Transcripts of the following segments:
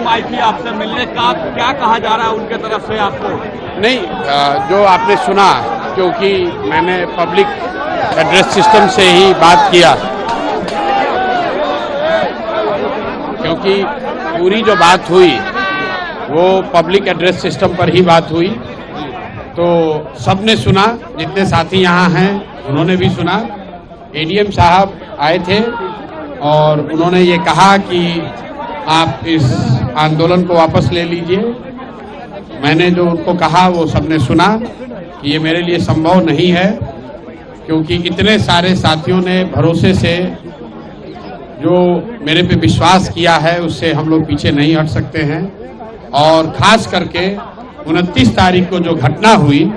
आई थी आपसे मिलने का, क्या कहा जा रहा है उनके तरफ से आपको? नहीं, जो आपने सुना, क्योंकि मैंने पब्लिक एड्रेस सिस्टम से ही बात किया, क्योंकि पूरी जो बात हुई वो पब्लिक एड्रेस सिस्टम पर ही बात हुई, तो सबने सुना, जितने साथी यहाँ हैं उन्होंने भी सुना। एडीएम साहब आए थे और उन्होंने ये कहा कि आप इस आंदोलन को वापस ले लीजिए। मैंने जो उनको कहा वो सबने सुना कि ये मेरे लिए संभव नहीं है, क्योंकि इतने सारे साथियों ने भरोसे से जो मेरे पे विश्वास किया है उससे हम लोग पीछे नहीं हट सकते हैं। और खास करके 29 तारीख को जो घटना हुई,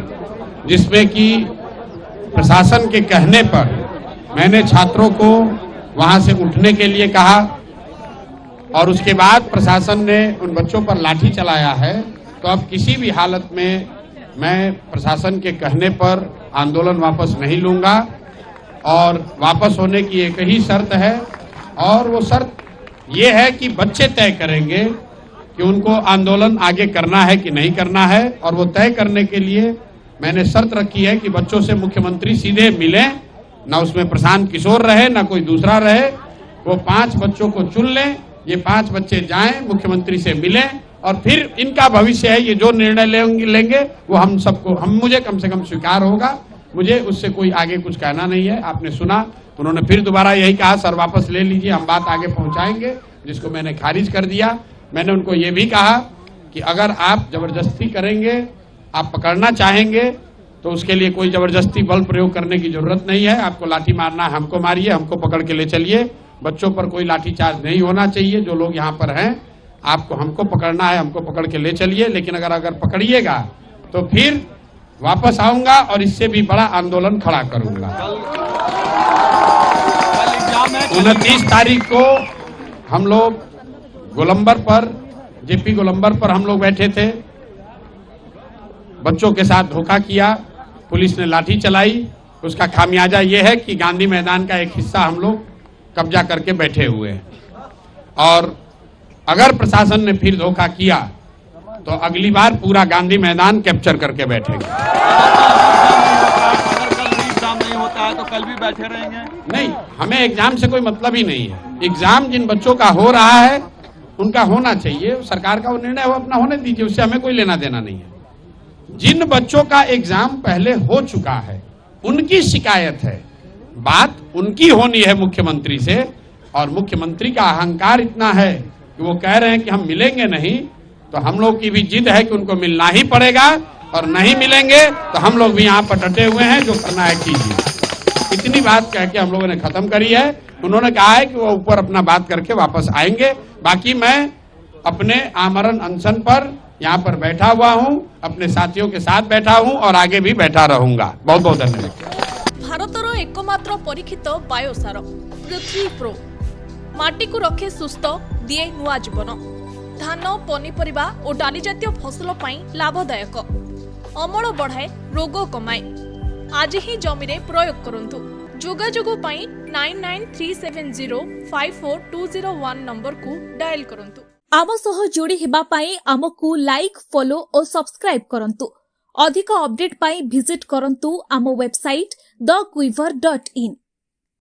जिसमें कि प्रशासन के कहने पर मैंने छात्रों को वहां से उठने के लिए कहा और उसके बाद प्रशासन ने उन बच्चों पर लाठी चलाया है, तो अब किसी भी हालत में मैं प्रशासन के कहने पर आंदोलन वापस नहीं लूंगा। और वापस होने की एक ही शर्त है, और वो शर्त ये है कि बच्चे तय करेंगे कि उनको आंदोलन आगे करना है कि नहीं करना है। और वो तय करने के लिए मैंने शर्त रखी है कि बच्चों से मुख्यमंत्री सीधे मिलें, ना उसमें प्रशांत किशोर रहे ना कोई दूसरा रहे। वो 5 बच्चों को चुन लें, ये 5 बच्चे जाएं, मुख्यमंत्री से मिलें और फिर इनका भविष्य है, ये जो निर्णय लेंगे वो मुझे कम से कम स्वीकार होगा। मुझे उससे कोई आगे कुछ कहना नहीं है। आपने सुना, उन्होंने फिर दोबारा यही कहा, सर वापस ले लीजिए, हम बात आगे पहुंचाएंगे, जिसको मैंने खारिज कर दिया। मैंने उनको ये भी कहा कि अगर आप जबरदस्ती करेंगे, आप पकड़ना चाहेंगे, तो उसके लिए कोई जबरदस्ती बल प्रयोग करने की जरूरत नहीं है। आपको लाठी मारना है, हमको मारिए, हमको पकड़ के ले चलिए। बच्चों पर कोई लाठीचार्ज नहीं होना चाहिए। जो लोग यहाँ पर हैं, आपको हमको पकड़ना है, हमको पकड़ के ले चलिए। लेकिन अगर पकड़िएगा तो फिर वापस आऊंगा और इससे भी बड़ा आंदोलन खड़ा करूंगा। 29 तारीख को हम लोग गोलंबर पर, जेपी गोलंबर पर हम लोग बैठे थे। बच्चों के साथ धोखा किया, पुलिस ने लाठी चलाई। उसका खामियाजा ये है कि गांधी मैदान का एक हिस्सा हम लोग कब्जा करके बैठे हुए हैं। और अगर प्रशासन ने फिर धोखा किया तो अगली बार पूरा गांधी मैदान कैप्चर करके बैठेंगे। अगर कल भी एग्जाम नहीं होता है तो कल भी बैठे रहेंगे? नहीं, हमें एग्जाम से कोई मतलब ही नहीं है। एग्जाम जिन बच्चों का हो रहा है उनका होना चाहिए, सरकार का वो निर्णय वो अपना होने दीजिए, उससे हमें कोई लेना देना नहीं है। जिन बच्चों का एग्जाम पहले हो चुका है उनकी शिकायत है, बात उनकी होनी है मुख्यमंत्री से। और मुख्यमंत्री का अहंकार इतना है कि वो कह रहे हैं कि हम मिलेंगे नहीं, तो हम लोग की भी जिद है कि उनको मिलना ही पड़ेगा, और नहीं मिलेंगे तो हम लोग भी यहाँ पर डटे हुए हैं, जो करना है कीजिए। इतनी बात कह के हम लोगों ने खत्म करी है। उन्होंने कहा है कि वो ऊपर अपना बात करके वापस आएंगे। बाकी मैं अपने आमरण अनशन पर यहाँ पर बैठा हुआ हूँ, अपने साथियों के साथ बैठा हूँ और आगे भी बैठा रहूंगा। बहुत बहुत धन्यवाद। भारतर एकमात्र परीक्षित बायोसार पृथ्वी प्रो माटी को रखे सुस्थ, दिए नुआ जीवन। धान, पनीपरिबा और डाली जातीय फसल लाभदायक, अमल बढ़ाए, रोग कमाए। आज ही जमी प्रयोग करंतु। जोगाजोग 9937054201 नंबर को डायल करंतु। आम सह जोड़ी हेबा पाई आमको लाइक, फॉलो और सब्सक्राइब करंतु। अधिक अपडेट पाई विजिट करंतु आम वेबसाइट thequiver.in।